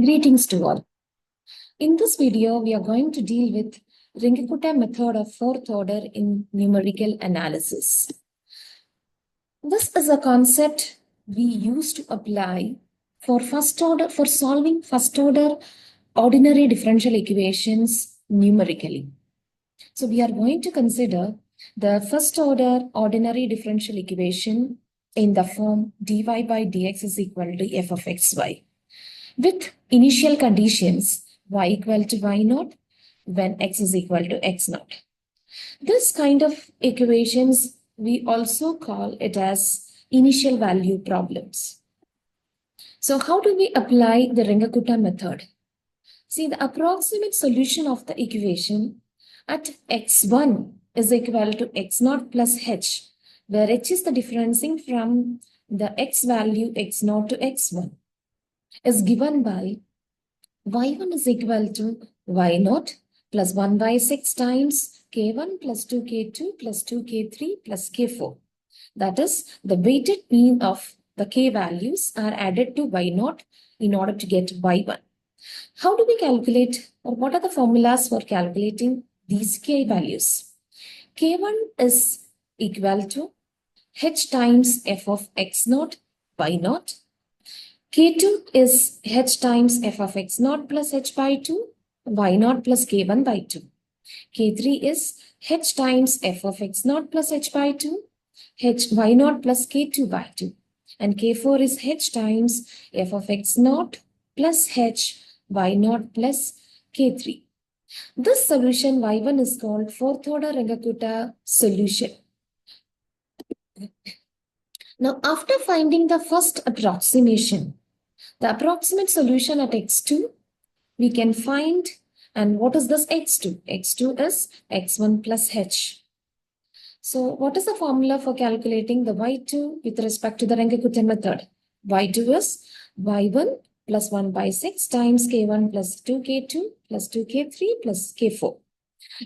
Greetings to all. In this video, we are going to deal with Runge Kutta method of fourth order in numerical analysis. This is a concept we use to apply for solving first order ordinary differential equations numerically. So we are going to consider the first order ordinary differential equation in the form dy by dx is equal to f of xy, with initial conditions y equal to y naught when x is equal to x naught. This kind of equations, we also call it as initial value problems. So how do we apply the Runge Kutta method? See, the approximate solution of the equation at x1 is equal to x naught plus h, where h is the differencing from the x value x naught to x1, is given by y1 is equal to y naught plus 1 by 6 times k1 plus 2k2 plus 2k3 plus k4. That is, the weighted mean of the k values are added to y naught in order to get y1. How do we calculate, or what are the formulas for calculating these k values? K1 is equal to h times f of x naught by naught. K2 is h times f of x naught plus h by 2, y naught plus k1 by 2. K3 is h times f of x naught plus h by 2, y naught plus k2 by 2. And K4 is h times f of x naught plus h, y naught plus k3. This solution y1 is called fourth order Runge Kutta solution. Now, after finding the first approximation, the approximate solution at x2, we can find, and what is this x2? x2 is x1 plus h. So what is the formula for calculating the y2 with respect to the Runge Kutta method? Y2 is y1 plus 1 by 6 times k1 plus 2k2 plus 2k3 plus k4,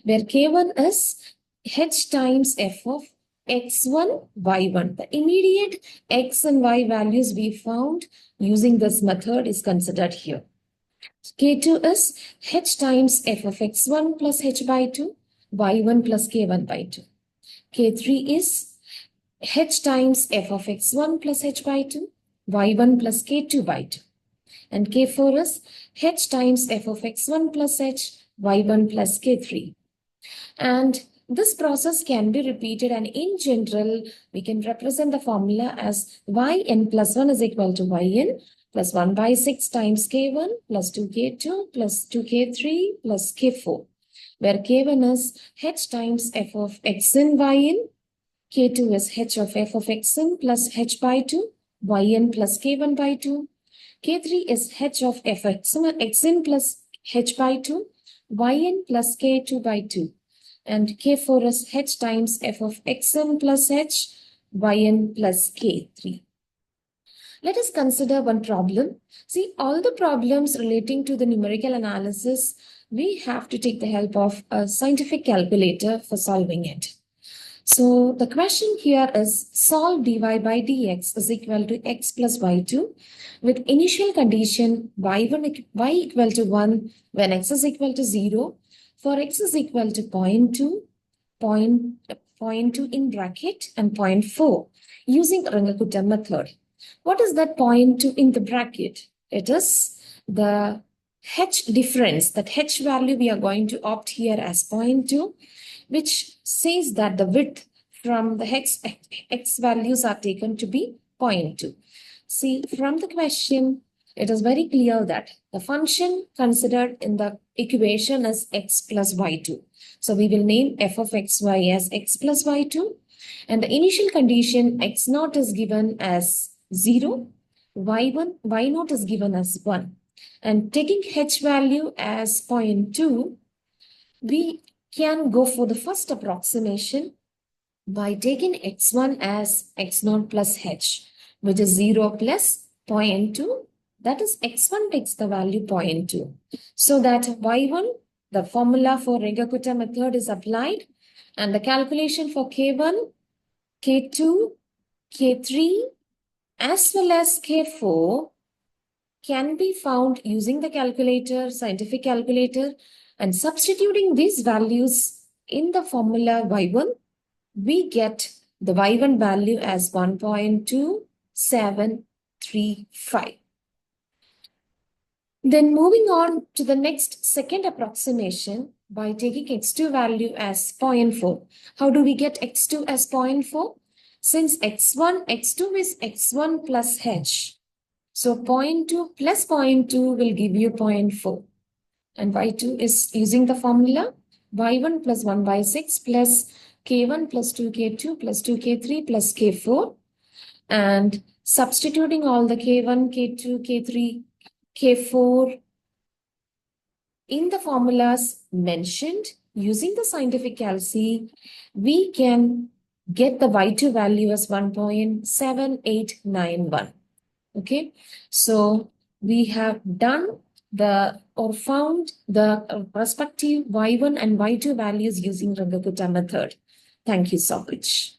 where k1 is h times f of x1, y1. The immediate x and y values we found using this method is considered here. K2 is h times f of x1 plus h by 2, y1 plus k1 by 2. K3 is h times f of x1 plus h by 2, y1 plus k2 by 2. And K4 is h times f of x1 plus h, y1 plus k3. And this process can be repeated, and in general, we can represent the formula as yn plus 1 is equal to yn plus 1 by 6 times k1 plus 2k2 plus 2k3 plus k4, where k1 is h times f of xn yn, k2 is h of f of xn plus h by 2, yn plus k1 by 2, k3 is h of f of xn plus h by 2, yn plus k2 by 2. And k4 is h times f of xn plus h, yn plus k3. Let us consider one problem. See, all the problems relating to the numerical analysis, we have to take the help of a scientific calculator for solving it. So the question here is, solve dy by dx is equal to x plus y2 with initial condition y equal to 1 when x is equal to 0, for x is equal to 0.2, 0.2 in bracket and 0.4 using Runge Kutta method. What is that 0.2 in the bracket? It is the h difference, that h value we are going to opt here as 0.2, which says that the width from the x values are taken to be 0.2. See, from the question, it is very clear that the function considered in the equation is x plus y2. So we will name f of xy as x plus y2. And the initial condition x naught is given as 0, y naught is given as 1. And taking h value as 0.2, we can go for the first approximation by taking x1 as x naught plus h, which is 0 plus 0.2. That is, x1 takes the value 0.2. So that y1, the formula for Runge Kutta method is applied, and the calculation for k1, k2, k3, as well as k4 can be found using the calculator, scientific calculator, and substituting these values in the formula y1, we get the y1 value as 1.2735. Then moving on to the next second approximation by taking x2 value as 0.4. How do we get x2 as 0.4? Since x2 is x1 plus h. So 0.2 plus 0.2 will give you 0.4. And y2 is using the formula y1 plus 1 by 6 plus k1 plus 2k2 plus 2k3 plus k4. And substituting all the k1, k2, k3, k4 in the formulas mentioned using the scientific calci, we can get the y2 value as 1.7891. Okay, so we have done found the respective y1 and y2 values using Runge Kutta method. Thank you so much.